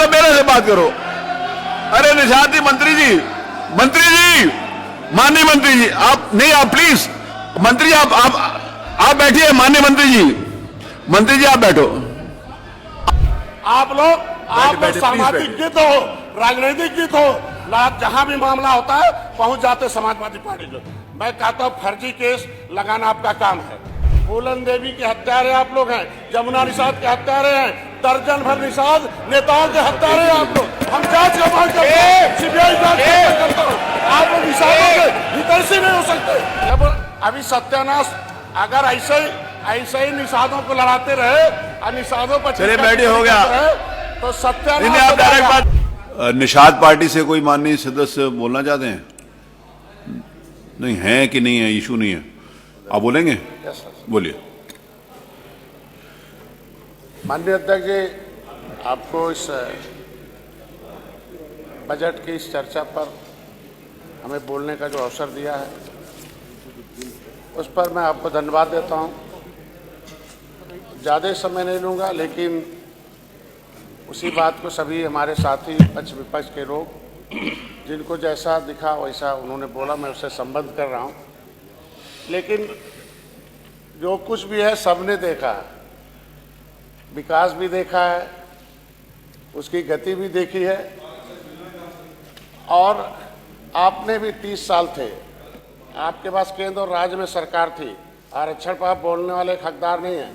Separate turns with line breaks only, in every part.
करो, मेरे से बात करो। अरे निशांत जी, मंत्री जी, माननीय मंत्री जी, आप नहीं, आप प्लीज मंत्री जी, आप बैठिए। माननीय मंत्री जी आप बैठो।
आप लोग सामाजिक गीत हो, राजनीतिक गीत हो, जहां भी मामला होता है पहुंच जाते समाजवादी पार्टी को। मैं कहता हूं फर्जी केस लगाना आपका काम है। फूलन देवी के हत्यारे आप लोग हैं, जमुना निषाद के हत्यारे हैं, दर्जन भर निषाद नेताओं के हत्यारे हैं आप लोग। हम जांच का मांग करते हैं, सीबीआई जांच करता हूं। आप लोग निषादों के हितैषी नहीं हो सकते। जब अभी सत्यानाश, अगर ऐसे ही निषादों को लड़ाते रहे और निषादों पर
चलिए बैठे हो गया
तो सत्यानाश।
निषाद पार्टी से कोई माननीय सदस्य बोलना चाहते हैं? नहीं है कि नहीं है, इशू नहीं है, आप बोलेंगे? बोलिए।
माननीय अध्यक्ष जी, आपको इस बजट की इस चर्चा पर हमें बोलने का जो अवसर दिया है उस पर मैं आपको धन्यवाद देता हूं। ज़्यादा समय नहीं लूँगा, लेकिन उसी बात को सभी हमारे साथी पक्ष विपक्ष के लोग जिनको जैसा दिखा वैसा उन्होंने बोला, मैं उससे संबंध कर रहा हूं। लेकिन जो कुछ भी है सबने देखा है, विकास भी देखा है, उसकी गति भी देखी है। और आपने भी 30 साल थे, आपके पास केंद्र और राज्य में सरकार थी, आरक्षण पर आप बोलने वाले हकदार नहीं हैं।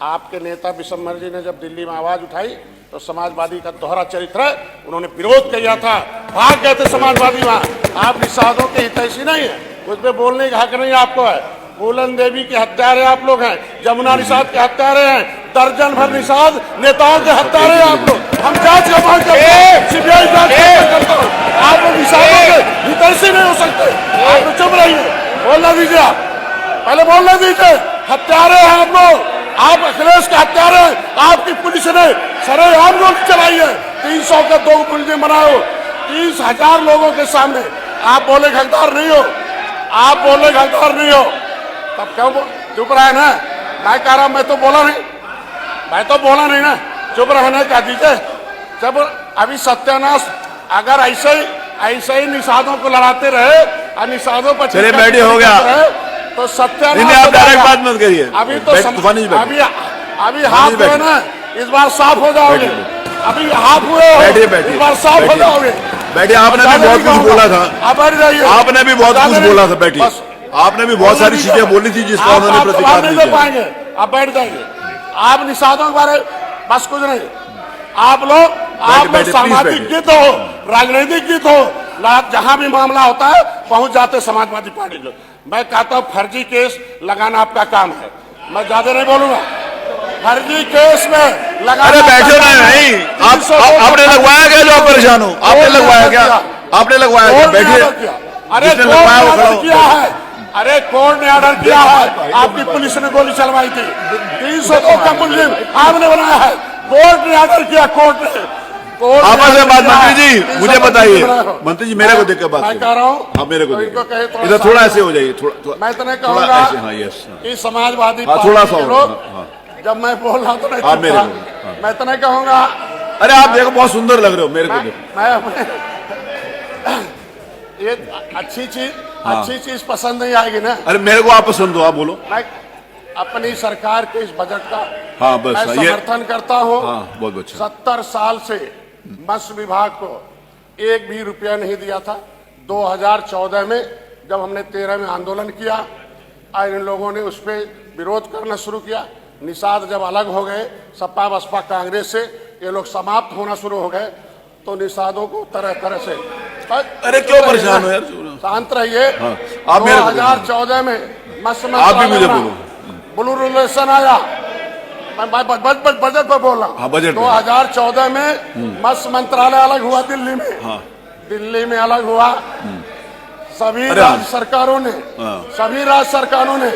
आपके नेता विशंबर जी ने जब दिल्ली में आवाज उठाई तो समाजवादी का दोहरा चरित्र है, उन्होंने विरोध किया था, भाग गए थे समाजवादी वहां। आप निषादों के हितैषी नहीं है, उस पर बोलने का हक नहीं आपको है। फूलन देवी के हत्यारे आप लोग हैं, जमुना निषाद के हत्यारे हैं, दर्जन भर निषाद नेताओं के हत्यारे हैं आप लोग। हम जांच का मांग करते हैं, सीबीआई जांच करता हूं। आप लोग निषादों के हितैषी नहीं हो सकते। आप लोग चुप रहिए, बोलना दीजिए, आप पहले बोलने दीजिए। हत्यारे हैं आप लोग, आप अखिलेश के हत्यारे। आपकी पुलिस ने सरेआम गोली चलाई है, 300 का 2 मुलजिम बनाओ, 30,000 लोगों के सामने। आप बोले हकदार नहीं हो, आप बोले हकदार नहीं हो, तब क्यों चुप रहे ना? मैं कह रहा हूं, मैं तो बोला नहीं ना, चुप रहने का दीजिए। जब अभी सत्यानाश, अगर ऐसे ही निषादों को लड़ाते रहे और निषादों पर
चलिए बैठे हो गया
तो सत्यानाश।
आप डायरेक्ट बात मत करिए,
अभी तो अभी हाफ हुए ना, इस बार साफ हो जाओगे। अभी हाफ हुए हो, इस बार साफ हो जाओगे।
बैठिए, आपने भी बहुत कुछ बोला था, आपने भी बहुत कुछ बोला था। बैठिए, आपने भी बहुत सारी चीजें बोली थी जिसका उन्होंने प्रतिकार नहीं किया।
पाएंगे, आप बैठ जाइए। आप निषादों के बारे बस कुछ नहीं। आप लोग सामाजिक गीत हो, राजनीतिक गीत हो, जहां भी मामला होता है पहुंच जाते समाजवादी पार्टी लोग। मैं कहता हूं फर्जी केस लगाना आपका काम है। मैं ज्यादा नहीं बोलूंगा, फर्जी केस में लगाना।
अरे बैठो ना, नहीं आपने लगवाया क्या? जो आप परेशान हो, आपने लगवाया क्या? आपने लगवाया क्या? बैठिए।
अरे किया है, अरे कोर्ट ने ऑर्डर किया है, आपकी पुलिस ने गोली चलवाई थी, 302 का मुलजिम आपने बनाया है, कोर्ट ने ऑर्डर किया। कोर्ट ने आपस में बात। मंत्री जी मुझे बताइए, मंत्री जी मेरे को देख के बात मैं कह रहा हूँ, आप मेरे को इधर थोड़ा ऐसे हो जाइए, थोड़ा मैं तो नहीं कहूँगा कि समाजवादी थोड़ा सा लोग जब मैं बोल रहा हूँ तो नहीं, मैं तो नहीं कहूँगा।
अरे आप देखो, बहुत सुंदर लग रहे हो मेरे को।
मैं ये अच्छी चीज पसंद नहीं आएगी ना।
अरे मेरे को आप पसंद हो, आप बोलो।
मैं अपनी सरकार के इस बजट का
बस
मैं समर्थन करता हूँ।
बहुत अच्छा।
70 साल से मत्स्य विभाग को एक भी रुपया नहीं दिया था। 2014 में जब हमने 13 में आंदोलन किया और इन लोगों ने उस पर विरोध करना शुरू किया, निषाद जब अलग हो गए सपा बसपा कांग्रेस से, ये लोग समाप्त होना शुरू हो गए, तो निषादों को तरह तरह से।
अरे क्यों परेशान हो यार,
शांत रहिए। 2014 में मत्स्य ब्लू रेगुलेशन आया, मैं बजट पर बोल रहा हूँ। 2014 में मत्स्य मंत्रालय अलग हुआ दिल्ली में। दिल्ली में अलग हुआ, सभी राज्य सरकारों ने सभी राज्य सरकारों ने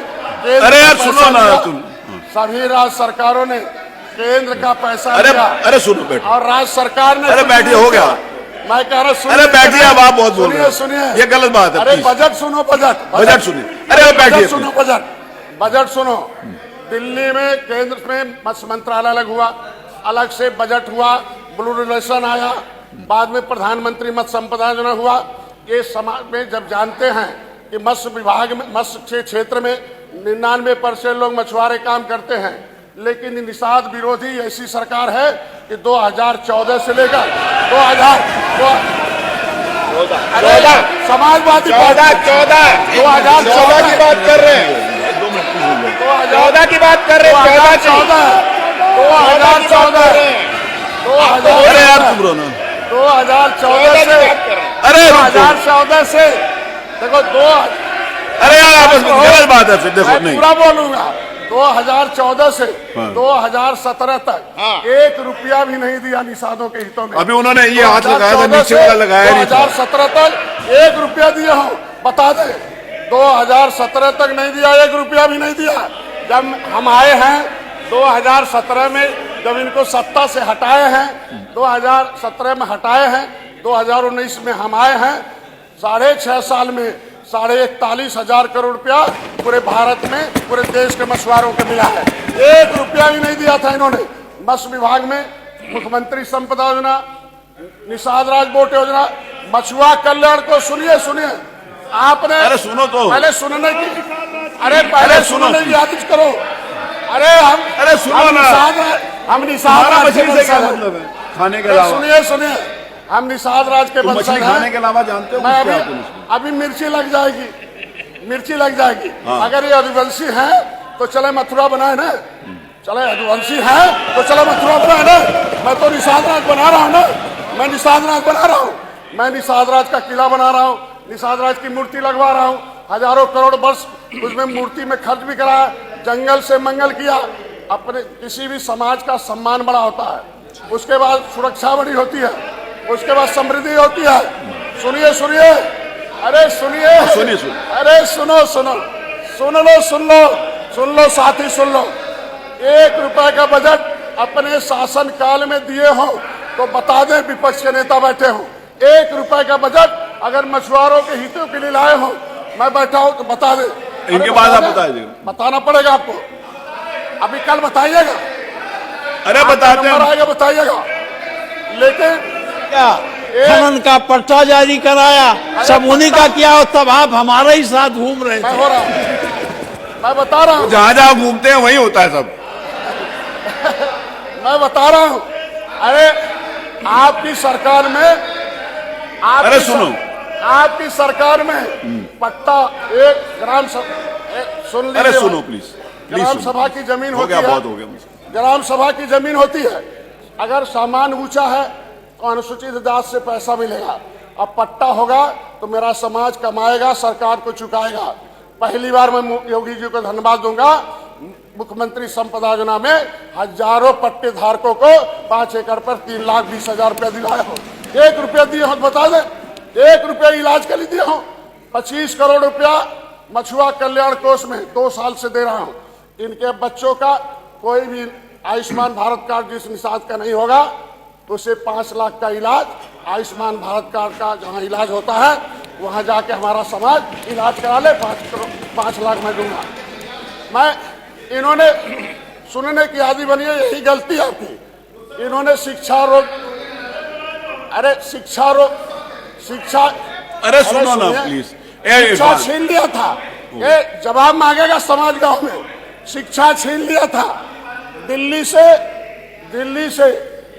केंद्र का पैसा दिया।
अरे सुनो बैठो,
और राज्य सरकार ने।
अरे बैठिए, हो गया।
मैं कह रहा हूँ,
अरे बैठिए, अब आप बहुत बोल रहे हैं।
सुनिए,
ये गलत बात है।
अरे बजट सुनो,
बजट सुनिए। अरे बैठिए,
सुनो, बजट सुनो। दिल्ली में केंद्र में मत्स्य मंत्रालय अलग हुआ, अलग से बजट हुआ, ब्लू रिलेशन आया, बाद में प्रधानमंत्री मत्स्य संपदा योजना हुआ। ये समाज में जब जानते हैं कि मत्स्य विभाग में, मत्स्य क्षेत्र में 99% लोग मछुआरे काम करते हैं, लेकिन निषाद विरोधी ऐसी सरकार है कि 2014 से लेकर 2014 समाजवादी
2014 की बात कर रहे हैं, 14 की बात कर रहे हैं,
2014
अरे यार चुप रहो ना।
2014 से
अरे
2014 से देखो
अरे यार आपस में गलत बात है फिर। देखो
मैं
नहीं,
पूरा बोलूंगा। 2014 से 2017 तक 1 रुपया भी नहीं दिया निषादों के हितों में।
अभी उन्होंने ये हाथ लगाया था, नीचे वाला लगाया नहीं था।
2017 तक 1 रुपया दिया हूं, बता दे। 2017 तक नहीं दिया, 1 रुपया भी नहीं दिया। जब हम आए हैं 2017 में, जब इनको सत्ता से हटाए हैं, 2017 में हटाए हैं, 2019 में हम आए हैं, 6.5 साल में 41,500 करोड़ रुपया पूरे भारत में, पूरे देश के मछुआरों को मिला है। 1 रुपया भी नहीं दिया था इन्होंने। मत्स्य विभाग में मुख्यमंत्री संपदा योजना, निषाद राज बोट योजना, मछुआ कल्याण को सुनिए आपने।
अरे सुनो तो,
पहले सुनने की, पहले सुनने की आदेश करो।
अरे सुनो ना,
हम निषाद राज
मछली से क्या मतलब है खाने के अलावा?
सुनिए, हम निषाद राज के वंशज
मछली खाने के
हैं।
अलावा जानते हो
मैं
कुछ क्या तुम?
अभी मिर्ची लग जाएगी।
हाँ।
अगर ये आदिवासी हैं तो चले मथुरा बनाए ना, चले आदिवासी हैं तो चलो मथुरा बनाए ना। मैं तो निषाद राज बना रहा हूँ ना, मैं निषाद राज का किला बना रहा हूँ, निषाद राज की मूर्ति लगवा रहा हूँ। हजारों करोड़ वर्ष उसमें मूर्ति में खर्च भी कराया, जंगल से मंगल किया। अपने किसी भी समाज का सम्मान बड़ा होता है, उसके बाद सुरक्षा बड़ी होती है, उसके बाद समृद्धि होती है। सुनिए, अरे सुनिए, अरे सुन लो साथी, सुन लो। 1 रुपए का बजट अपने शासन काल में दिए हो तो बता दें, विपक्ष के नेता बैठे हो। 1 रुपए का बजट अगर मछुआरों के हितों के लिए लाए हो, मैं बैठा हूं तो बता दे।
इनके बाद आप बताइए,
बताना पड़ेगा आपको। अभी कल बताइएगा,
अरे बताते हैं,
आएगा बताइएगा। लेकिन
क्या खनन का पर्चा जारी कराया, सब उन्हीं का किया, और तब आप हमारे ही साथ घूम रहे थे।
मैं बता रहा हूँ,
जहां घूमते हैं वहीं होता है सब।
मैं बता रहा हूँ। अरे आपकी सरकार में,
अरे सुनो,
आपकी सरकार में पट्टा एक ग्राम सभा, सुन लीजिए,
अरे सुनो प्लीज,
ग्राम सभा की जमीन होती है,
बहुत हो गया मुझसे।
ग्राम सभा की जमीन होती है, अगर सामान ऊंचा है तो अनुसूचित जाति से पैसा मिलेगा। अब पट्टा होगा तो मेरा समाज कमाएगा, सरकार को चुकाएगा। पहली बार मैं योगी जी को धन्यवाद दूंगा, मुख्यमंत्री संपदा योजना में हजारों पट्टे धारकों को 5 एकड़ पर 3,20,000 रुपया दिलाया हो। 1 रुपया दिए हो, बता दें। 1 रुपया इलाज के लिए दिए हो। 25 करोड़ रुपया मछुआ कल्याण कोष में 2 साल से दे रहा हूं। इनके बच्चों का कोई भी आयुष्मान भारत कार्ड जिस निषाद का नहीं होगा तो उसे 5 लाख का इलाज, आयुष्मान भारत कार्ड का जहां इलाज होता है वहां जाके हमारा समाज इलाज करा ले। 5 लाख मैं दूंगा। मैं इन्होंने सुनने की आदि बनी है, यही गलती आपकी। इन्होंने शिक्षा
अरे सुनो ना प्लीज,
शिक्षा छीन लिया था। ये जवाब मांगेगा समाज गांव में। शिक्षा छीन लिया था। दिल्ली से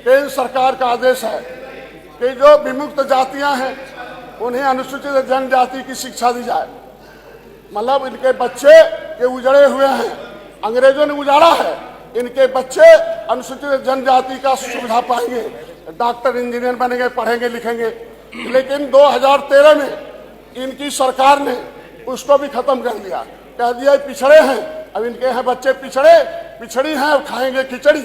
केंद्र सरकार का आदेश है कि जो विमुक्त जातियां हैं उन्हें अनुसूचित जनजाति की शिक्षा दी जाए। मतलब इनके बच्चे के उजड़े हुए हैं, अंग्रेजों ने उजाड़ा है, इनके बच्चे अनुसूचित जनजाति का सुविधा पाएंगे, डॉक्टर इंजीनियर बनेंगे, पढ़ेंगे लिखेंगे। लेकिन 2013 में इनकी सरकार ने उसको भी खत्म कर दिया, कह दिया पिछड़े हैं, अब इनके हैं बच्चे पिछड़ी हैं, अब खाएंगे खिचड़ी,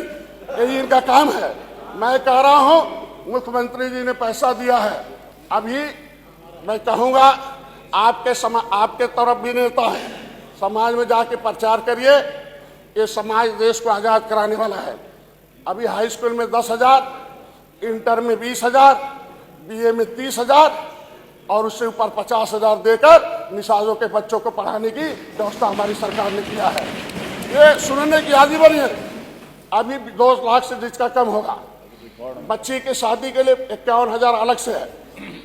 यही इनका काम है। मैं कह रहा हूं मुख्यमंत्री जी ने पैसा दिया है। अभी मैं कहूंगा आपके तरफ भी नेता है, समाज में जाके प्रचार करिए। ये समाज देश को आजाद कराने वाला है। अभी हाई स्कूल में 10,000, इंटर में 20,000, बीए में 30,000 और उससे ऊपर 50,000 देकर निषादों के बच्चों को पढ़ाने की व्यवस्था हमारी सरकार ने किया है। ये सुनने की आदि बनी है। अभी 2 लाख से जिसका कम होगा बच्ची की शादी के लिए 51,000 अलग से है।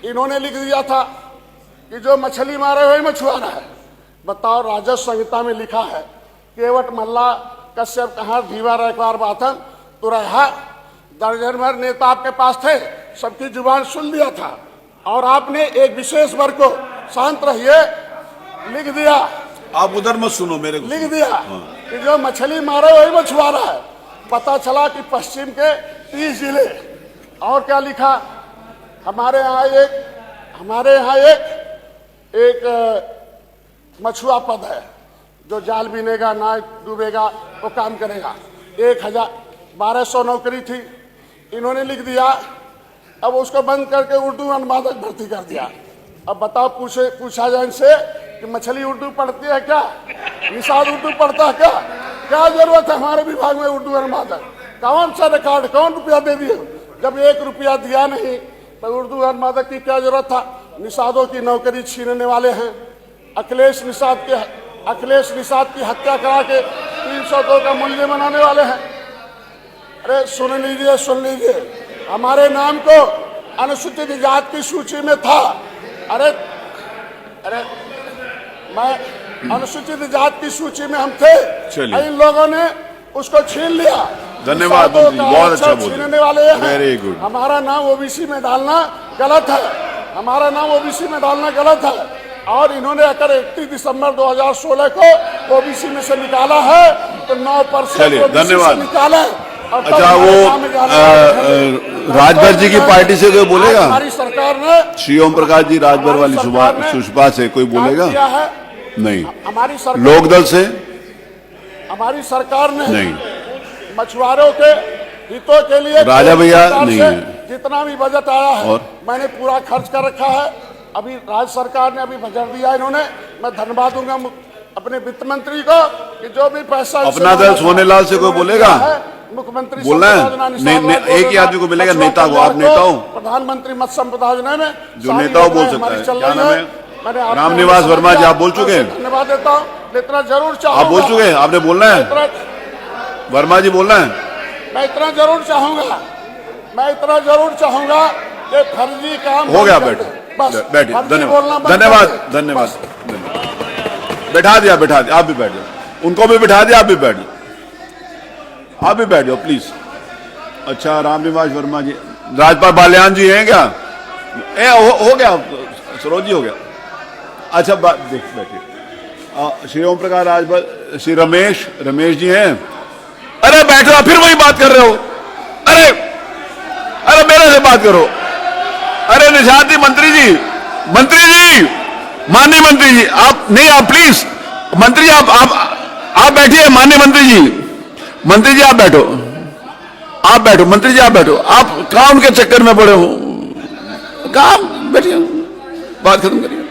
इन्होंने लिख दिया था कि जो मछली मारे वही मछुआरा है। बताओ, राजस्व संहिता में लिखा है केवट मल्ला कश्यप कहार धीवा रखवार बाथन तो रहा दर्जन भर नेता आपके पास थे, सबकी जुबान सुन लिया था और आपने एक विशेष वर्ग को शांत रहिए लिख दिया।
आप उधर मत सुनो, मेरे को
लिख दिया कि जो मछली मारे वही मछुआरा है। पता चला कि पश्चिम के 30 जिले। और क्या लिखा, हमारे यहाँ एक मछुआ पद है, जो जाल बीनेगा ना डूबेगा वो काम करेगा। 1200 नौकरी थी, इन्होंने लिख दिया। अब उसको बंद करके उर्दू अनुवादक भर्ती कर दिया। अब बताओ, पूछा जाए इनसे कि मछली उर्दू पढ़ती है क्या, निषाद उर्दू पढ़ता है क्या जरूरत है हमारे विभाग में उर्दू अनुवादक? कौन सा रिकॉर्ड, कौन रुपया दे दिए? जब 1 रुपया दिया नहीं तो उर्दू अनुवादक की क्या जरूरत था? निषादों की नौकरी छीनने वाले हैं। अखिलेश निषाद की हत्या करा के 302 का मूल्य बनाने वाले हैं। अरे सुन लीजिए, हमारे नाम को अनुसूचित जाति की सूची में था। अरे मैं अनुसूचित जाति की सूची में हम थे, इन लोगों ने उसको छीन लिया।
धन्यवाद मंत्री, बहुत अच्छा बोले,
छीनने वाले हैं।
Very good.
हमारा नाम ओबीसी में डालना गलत है, और इन्होंने अगर 31 दिसंबर 2016 को ओबीसी में से निकाला है तो 9%
धन्यवाद
निकाला।
अच्छा, वो राजभर जी की पार्टी से कोई बोलेगा?
हमारी सरकार ने,
श्री ओम प्रकाश जी राजभर वाली सुषमा से कोई बोलेगा? नहीं।
हमारी सरकार,
लोकदल से?
हमारी सरकार ने
नहीं।
मछुआरों के हितों के लिए
राजा भैया नहीं है।
जितना भी बजट आया है
और?
मैंने पूरा खर्च कर रखा है। अभी राज्य सरकार ने अभी बजट दिया इन्होंने, मैं धन्यवाद दूंगा अपने वित्त मंत्री को कि जो भी पैसा
अपना दल सोनेलाल से कोई बोलेगा?
मुख्यमंत्री
बोलना है, एक ही आदमी को मिलेगा, नेता को। आप नेता हो?
प्रधानमंत्री मत्स्य संपदा योजना में
जो नेता हो बोल सकता है। क्या नाम है? रामनिवास वर्मा जी, आप बोल चुके हैं?
धन्यवाद देता हूँ, इतना जरूर चाहूंगा।
आप बोल चुके हैं, आपने बोलना है? वर्मा जी बोलना है?
मैं इतना जरूर चाहूंगा कि फर्जी काम
हो गया। बैठिए। धन्यवाद। बैठा दिया, आप भी बैठ जाओ। उनको भी बैठा दिया, आप भी बैठ जाओ प्लीज। अच्छा, रामनिवास वर्मा जी, राजपाल बाल्यान जी हैं क्या? हो गया, सरोज जी हो गया। अच्छा, बैठिए। श्री ओम प्रकाश राजभर, श्री रमेश जी हैं? अरे बैठो, फिर वही बात कर रहे हो। अरे मेरे से बात करो। अरे निशांति मंत्री जी, माननीय मंत्री जी, आप नहीं, आप प्लीज मंत्री जी आप बैठिए। माननीय मंत्री जी आप बैठो। मंत्री जी आप बैठो। आप काम के चक्कर में पड़े हो, काम बैठिए, बात खत्म करिए।